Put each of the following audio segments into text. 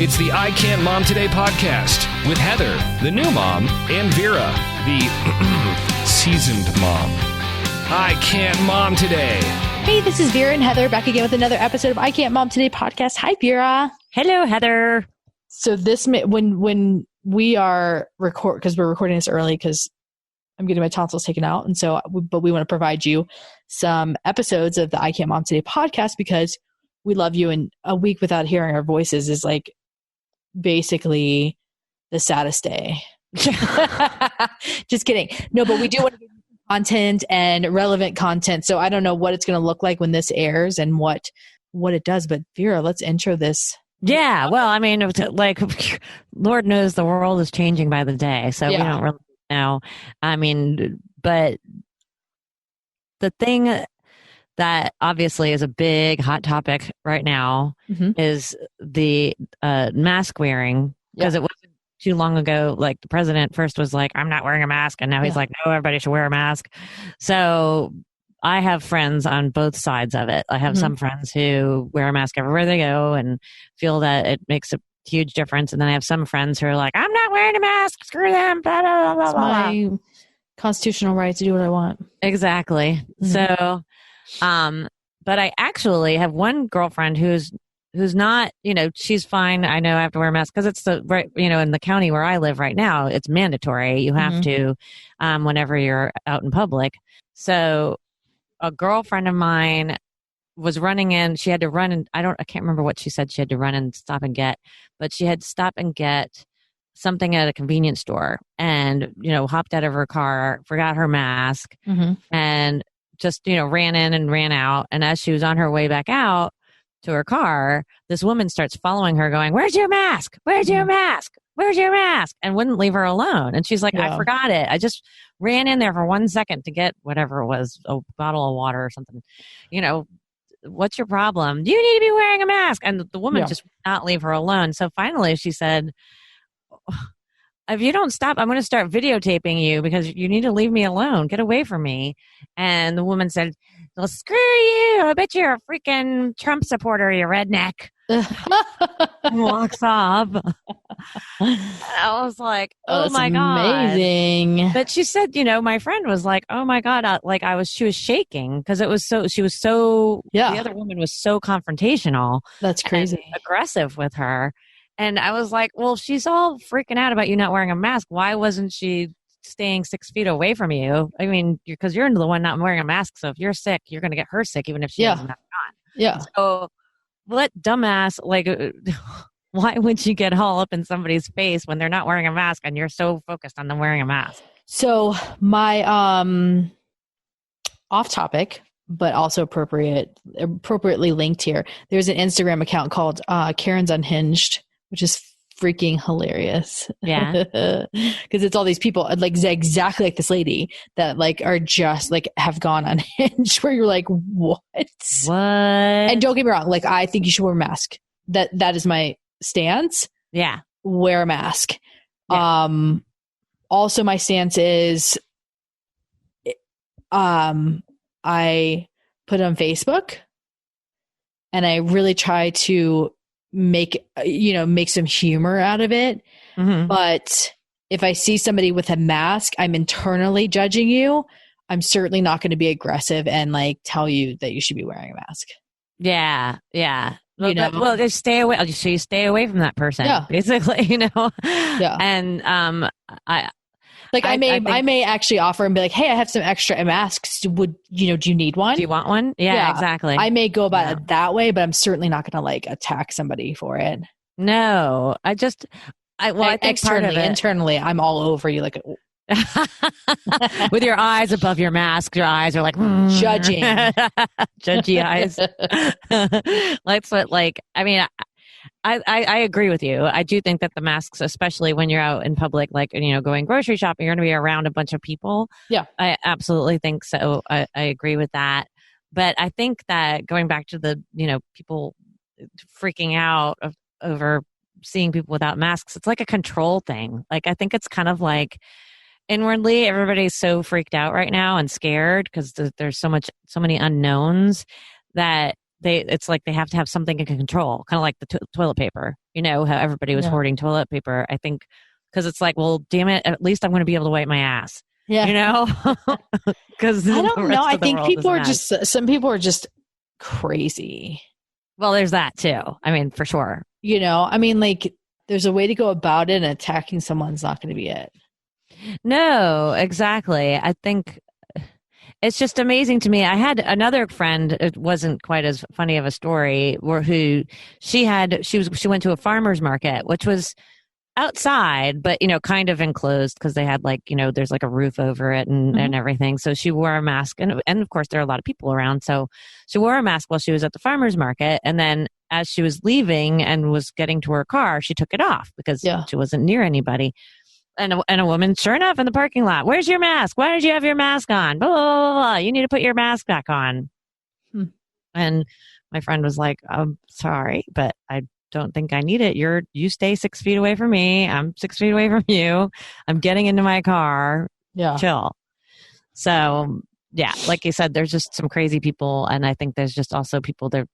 It's the I Can't Mom Today podcast with Heather, the new mom, and Vera, the seasoned mom. I Can't Mom Today. Hey, this is Vera and Heather back again with another episode of I Can't Mom Today podcast. Hi, Vera. Hello, Heather. So this, when we are because we're recording this early because I'm getting my tonsils taken out. And so, but we want to provide you some episodes of the I Can't Mom Today podcast because we love you. And a week without hearing our voices is like basically the saddest day. Just kidding. No, but we do want to give you content and relevant content. So I don't know what it's going to look like when this airs and what it does. But Vera, let's intro this. Yeah. Well, I mean, like, Lord knows the world is changing by the day. So we don't really know. I mean, but the thing that obviously is a big hot topic right now is the mask wearing, because it wasn't too long ago, like the president first was like, I'm not wearing a mask. And now he's like, no, everybody should wear a mask. So I have friends on both sides of it. I have some friends who wear a mask everywhere they go and feel that it makes a huge difference. And then I have some friends who are like, I'm not wearing a mask. Screw them. Blah, blah, blah, it's blah, my constitutional right to do what I want. Exactly. So, but I actually have one girlfriend who's not, she's fine. I know I have to wear a mask because it's in the county where I live right now, it's mandatory. You have to, whenever you're out in public. So a girlfriend of mine was running in, she had to run and I can't remember what she said she had to run and stop and get, but she had to stop and get something at a convenience store and, hopped out of her car, forgot her mask and just, ran in and ran out. And as she was on her way back out to her car, this woman starts following her going, where's your mask? Where's your mask? Where's your mask? And wouldn't leave her alone. And she's like, I forgot it. I just ran in there for 1 second to get whatever it was, a bottle of water or something. What's your problem? You need to be wearing a mask. And the woman just would not leave her alone. So finally she said, if you don't stop, I'm going to start videotaping you because you need to leave me alone. Get away from me. And the woman said, well, screw you. I bet you're a freaking Trump supporter, you redneck. And walks off. I was like, oh my God. Amazing. But she said, my friend was like, oh my God. She was shaking because the other woman was so confrontational. That's crazy. Aggressive with her. And I was like, well, she's all freaking out about you not wearing a mask. Why wasn't she staying 6 feet away from you? I mean, because you're the one not wearing a mask. So if you're sick, you're going to get her sick, even if she has a mask on. Yeah. So what dumbass, why would you get all up in somebody's face when they're not wearing a mask and you're so focused on them wearing a mask? So my off topic, but also appropriately linked here, there's an Instagram account called Karen's Unhinged, which is freaking hilarious. Yeah. Because it's all these people like exactly like this lady that are just have gone unhinged where you're like, what? And don't get me wrong. I think you should wear a mask. That is my stance. Yeah. Wear a mask. Yeah. Also my stance is, I put it on Facebook and I really try to make some humor out of it. But if I see somebody with a mask, I'm internally judging you. I'm certainly not going to be aggressive and tell you that you should be wearing a mask. Yeah. Yeah. Well, just stay away. So you stay away from that person, basically, Yeah. And, I may actually offer and be like, hey, I have some extra masks. Do you need one? Do you want one? Yeah, exactly. I may go about it that way, but I'm certainly not going to attack somebody for it. No, I think internally, I'm all over you. With your eyes above your mask, your eyes are judging, judgy eyes. I agree with you. I do think that the masks, especially when you're out in public, going grocery shopping, you're going to be around a bunch of people. Yeah. I absolutely think so. I agree with that. But I think that going back to the, people freaking out over seeing people without masks, it's like a control thing. I think it's kind of inwardly, everybody's so freaked out right now and scared because there's so many unknowns that it's like they have to have something in control, kind of like the toilet paper, how everybody was hoarding toilet paper. I think because it's like, well, damn it, at least I'm going to be able to wipe my ass. Yeah. Because I don't know. I think some people are just crazy. Well, there's that too. I mean, for sure. Like there's a way to go about it, and attacking someone's not going to be it. No, exactly. I think it's just amazing to me. I had another friend. It wasn't quite as funny of a story. She went to a farmer's market, which was outside, but kind of enclosed because they had there's like a roof over it and everything. So she wore a mask, and of course there are a lot of people around. So she wore a mask while she was at the farmer's market, and then as she was leaving and was getting to her car, she took it off because she wasn't near anybody. And a woman, sure enough, in the parking lot, where's your mask? Why did you have your mask on? Blah, blah, blah, blah. You need to put your mask back on. And my friend was like, I'm sorry, but I don't think I need it. You stay 6 feet away from me. I'm 6 feet away from you. I'm getting into my car. Yeah. Chill. So, yeah, like you said, there's just some crazy people. And I think there's just also people that are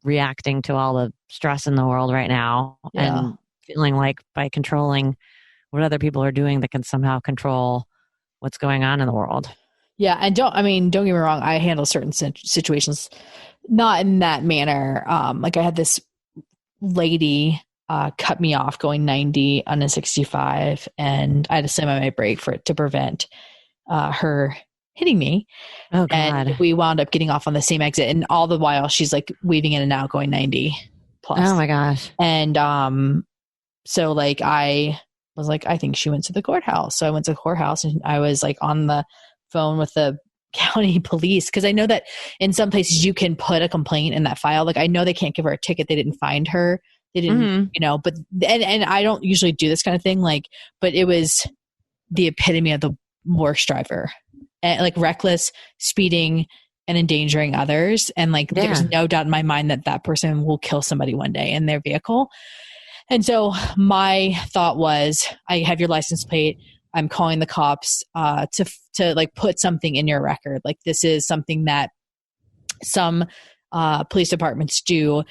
reacting to all the stress in the world right now and feeling like by controlling what other people are doing that can somehow control what's going on in the world. Yeah. And don't get me wrong. I handle certain situations not in that manner. Like I had this lady cut me off going 90 on a 65, and I had to slam on my brake to prevent her hitting me. Oh, God. And we wound up getting off on the same exit, and all the while she's like weaving in and out going 90 plus. Oh my gosh. And so like I was like, I think she went to the courthouse. So I went to the courthouse, and I was like on the phone with the county police, because I know that in some places you can put a complaint in that file. Like I know they can't give her a ticket. They didn't find her. They didn't, but and I don't usually do this kind of thing. But it was the epitome of the worst driver, and like reckless speeding and endangering others. And there's no doubt in my mind that person will kill somebody one day in their vehicle. And so my thought was, I have your license plate. I'm calling the cops to like put something in your record. Like this is something that some police departments do,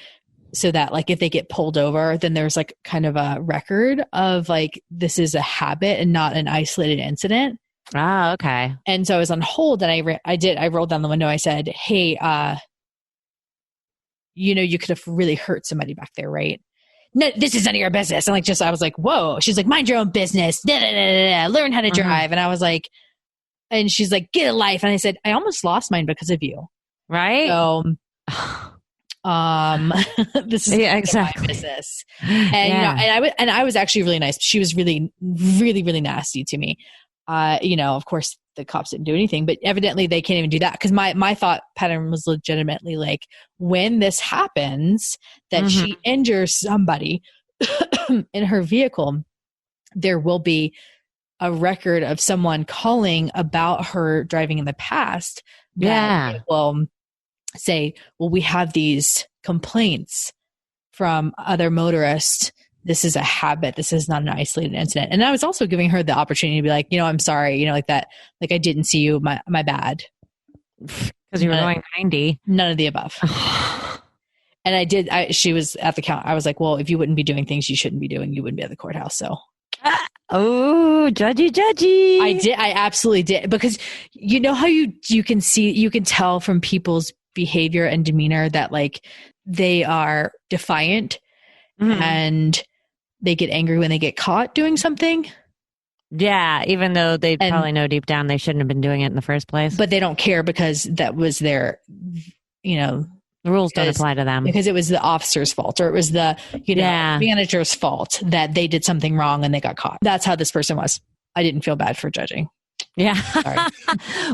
so that like if they get pulled over, then there's like kind of a record of like this is a habit and not an isolated incident. Ah, okay. And so I was on hold, and I rolled down the window. I said, hey, you could have really hurt somebody back there, right? No, this is none of your business. And I was like, whoa. She's like, mind your own business. Da, da, da, da, da. Learn how to drive. And I was like, and she's like, get a life. And I said, I almost lost mine because of you. Right. So, this is exactly my business. And I was actually really nice. She was really, really, really nasty to me. Of course the cops didn't do anything, but evidently they can't even do that. Because my thought pattern was legitimately like, when this happens, that she injures somebody in her vehicle, there will be a record of someone calling about her driving in the past. Yeah. Will say, well, we have these complaints from other motorists. This is a habit. This is not an isolated incident. And I was also giving her the opportunity to be like, I'm sorry, like that, like I didn't see you, my bad. Because you were going 90. None of the above. And I did, she was at the count. I was like, well, if you wouldn't be doing things you shouldn't be doing, you wouldn't be at the courthouse. So. Oh, judgy. I did. I absolutely did. Because you know how you can tell from people's behavior and demeanor that like they are defiant and they get angry when they get caught doing something. Yeah, even though they probably know deep down they shouldn't have been doing it in the first place. But they don't care because that was their, the rules don't apply to them. Because it was the officer's fault, or it was the, manager's fault that they did something wrong and they got caught. That's how this person was. I didn't feel bad for judging. Yeah. Sorry.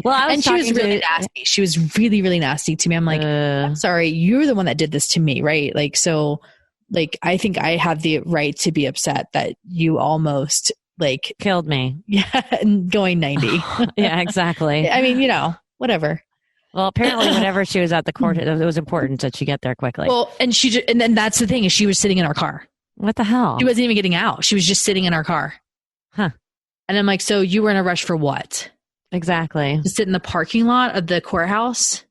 Well, she was really nasty. She was really, really nasty to me. I'm like, I'm sorry, you're the one that did this to me, right? Like, so like, I think I have the right to be upset that you almost like killed me. Yeah. And going 90. Yeah, exactly. I mean, whatever. Well, apparently whenever she was at the court, it was important that she get there quickly. Well, and then that's the thing, is she was sitting in our car. What the hell? She wasn't even getting out. She was just sitting in our car. Huh. And I'm like, so you were in a rush for what? Exactly. To sit in the parking lot of the courthouse?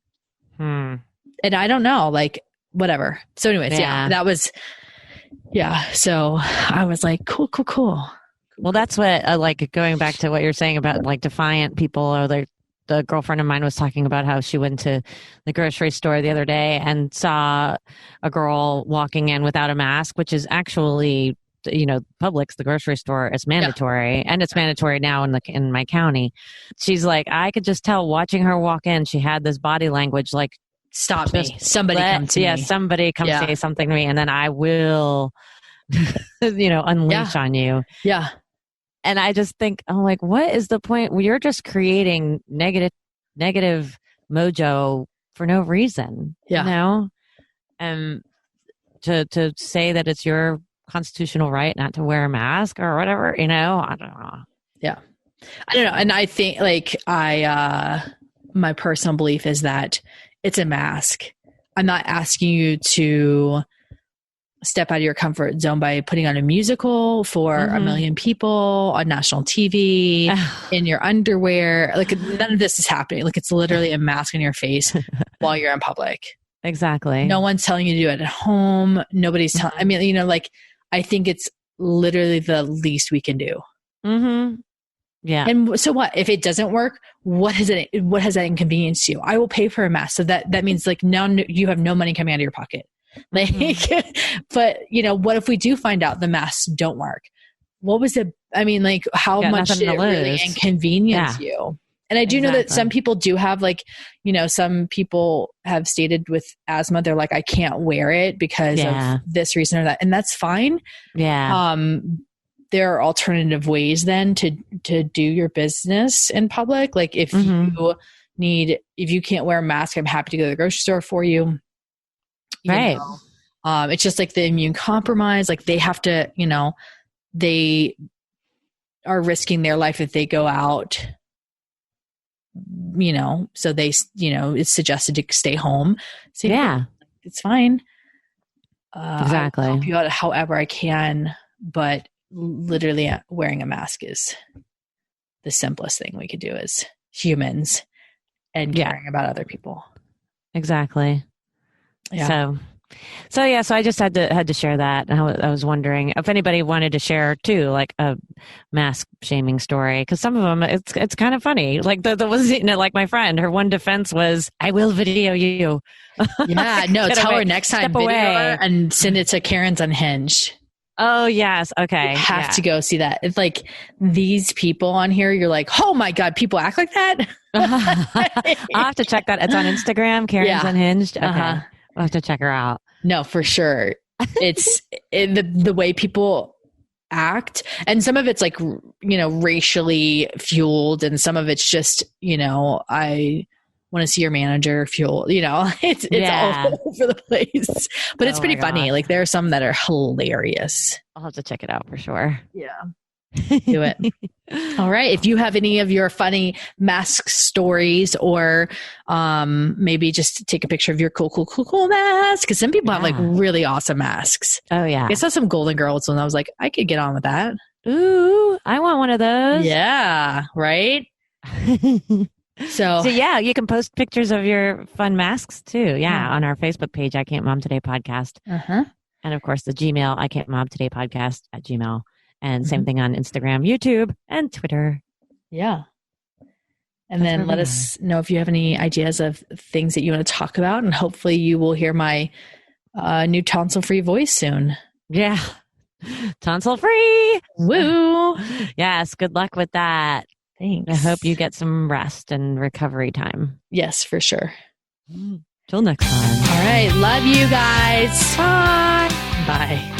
Hmm. And I don't know, like, whatever. So anyways, that was, so I was like, cool. Well, that's what, like, going back to what you're saying about like defiant people, or the girlfriend of mine was talking about how she went to the grocery store the other day and saw a girl walking in without a mask, which is actually, Publix, the grocery store, is mandatory, and it's mandatory now in my county. She's like, I could just tell watching her walk in, she had this body language like, stop me. Somebody come to me. Somebody come say something to me, and then I will, unleash on you. Yeah. And I just think, I'm like, what is the point? You're just creating negative mojo for no reason. Yeah. And to say that it's your constitutional right not to wear a mask or whatever, I don't know. Yeah. I don't know. And I think like my personal belief is that it's a mask. I'm not asking you to step out of your comfort zone by putting on a musical for a million people on national TV in your underwear. Like none of this is happening. Like it's literally a mask on your face while you're in public. Exactly. No one's telling you to do it at home. Nobody's telling, I mean, I think it's literally the least we can do. Mm-hmm. Yeah. And so what, if it doesn't work, what has that inconvenienced you? I will pay for a mask. So that means like now you have no money coming out of your pocket. Like, but what if we do find out the masks don't work? What was it? I mean, like how much did it really inconvenience you? And I do know that some people do have like, some people have stated with asthma, they're like, I can't wear it because of this reason or that. And that's fine. Yeah. There are alternative ways then to do your business in public. Like if you can't wear a mask, I'm happy to go to the grocery store for you. Right. It's just like the immune compromise. Like they have to, they are risking their life if they go out, so they, it's suggested to stay home. So it's fine. Exactly. I'll help you out however I can, but literally wearing a mask is the simplest thing we could do as humans and caring about other people. Exactly. Yeah. So I just had to share that. I was wondering if anybody wanted to share too, like a mask shaming story, because some of them it's kind of funny. Like the was like my friend, her one defense was, "I will video you." Yeah, no, tell her next time, video her and send it to Karen's Unhinged. Oh yes, okay. You have to go see that. It's like these people on here. You're like, oh my god, people act like that. I'll have to check that. It's on Instagram, Karen's Unhinged. Okay. I'll have to check her out. No, for sure. It's the way people act. And some of it's like, racially fueled. And some of it's just, I want to see your manager fuel, it's all over the place, but it's pretty funny. Like there are some that are hilarious. I'll have to check it out for sure. Yeah. Do it. All right. If you have any of your funny mask stories, or maybe just take a picture of your cool mask, because some people have like really awesome masks. Oh yeah. I saw some Golden Girls and I was like, I could get on with that. Ooh, I want one of those. Yeah. Right. So yeah, you can post pictures of your fun masks too. Yeah. On our Facebook page, I Can't Mom Today Podcast. And of course the Gmail, I Can't Mom Today Podcast at Gmail. And same thing on Instagram, YouTube, and Twitter. Yeah. And then let us know if you have any ideas of things that you want to talk about. And hopefully you will hear my new tonsil-free voice soon. Yeah. Tonsil-free. Woo. Yes. Good luck with that. Thanks. I hope you get some rest and recovery time. Yes, for sure. Till next time. All right. Love you guys. Bye. Bye.